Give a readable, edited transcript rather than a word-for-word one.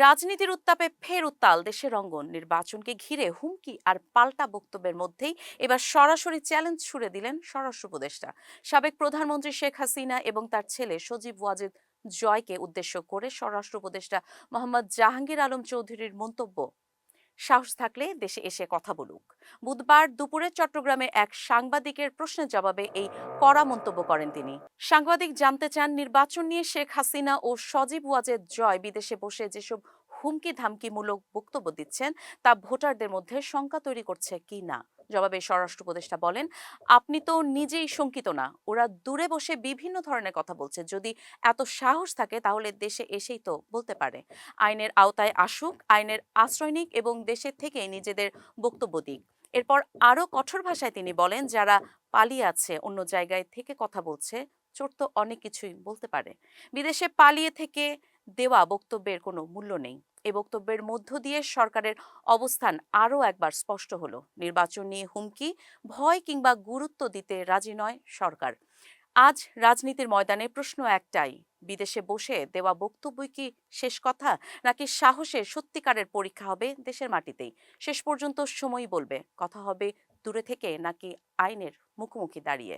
রাজনীতির উত্তাপে ফের উত্তাল দেশের অঙ্গন। নির্বাচনকে ঘিরে হুমকি আর পাল্টা বক্তব্যের মধ্যেই এবার সরাসরি চ্যালেঞ্জ ছুড়ে দিলেন স্বরাষ্ট্র উপদেষ্টা। সাবেক প্রধানমন্ত্রী শেখ হাসিনা এবং তার ছেলে সজীব ওয়াজেদ জয়কে উদ্দেশ্য করে স্বরাষ্ট্র উপদেষ্টা মোহাম্মদ জাহাঙ্গীর আলম চৌধুরীর মন্তব্য, সাহস থাকলে দেশে এসে কথা বলুক। বুধবার দুপুরে চট্টগ্রামে এক সাংবাদিকের প্রশ্নের জবাবে এই কড়া মন্তব্য করেন তিনি। সাংবাদিক জানতে চান, নির্বাচন নিয়ে শেখ হাসিনা ও সজীব ওয়াজেদ জয় বিদেশে বসে যেসব হুমকি ধামকিমূলক বক্তব্য দিচ্ছেন তা ভোটারদের মধ্যে শঙ্কা তৈরি করছে কি না। জবাবে স্বরাষ্ট্র উপদেষ্টা বলেন, আপনি তো নিজেই শঙ্কিত না, ওরা দূরে বসে বিভিন্ন ধরনের কথা বলছে। যদি এত সাহস থাকে তাহলে দেশে এসেই তো বলতে পারে। আইনের আওতায় আসুক, আইনের আশ্রয় নিক এবং দেশের থেকে নিজেদের বক্তব্য দিক। এরপর আরো কঠোর ভাষায় তিনি বলেন, যারা পালিয়ে আছে, অন্য জায়গায় থেকে কথা বলছে, চোর তো অনেক কিছুই বলতে পারে। বিদেশে পালিয়ে থেকে দেওয়া বক্তব্যের কোনো মূল্য নেই। এই বক্তব্যের মধ্য দিয়ে সরকারের অবস্থান আরও একবার স্পষ্ট হলো। নির্বাচন নিয়ে হুমকি, ভয় কিংবা গুরুত্ব দিতে রাজি নয় সরকার। আজ রাজনীতির ময়দানে প্রশ্ন একটাই, বিদেশে বসে দেওয়া বক্তব্যই কি শেষ কথা, নাকি সাহসের সত্যিকারের পরীক্ষা হবে দেশের মাটিতেই? শেষ পর্যন্ত সময়ই বলবে, কথা হবে দূরে থেকে নাকি আইনের মুখোমুখি দাঁড়িয়ে।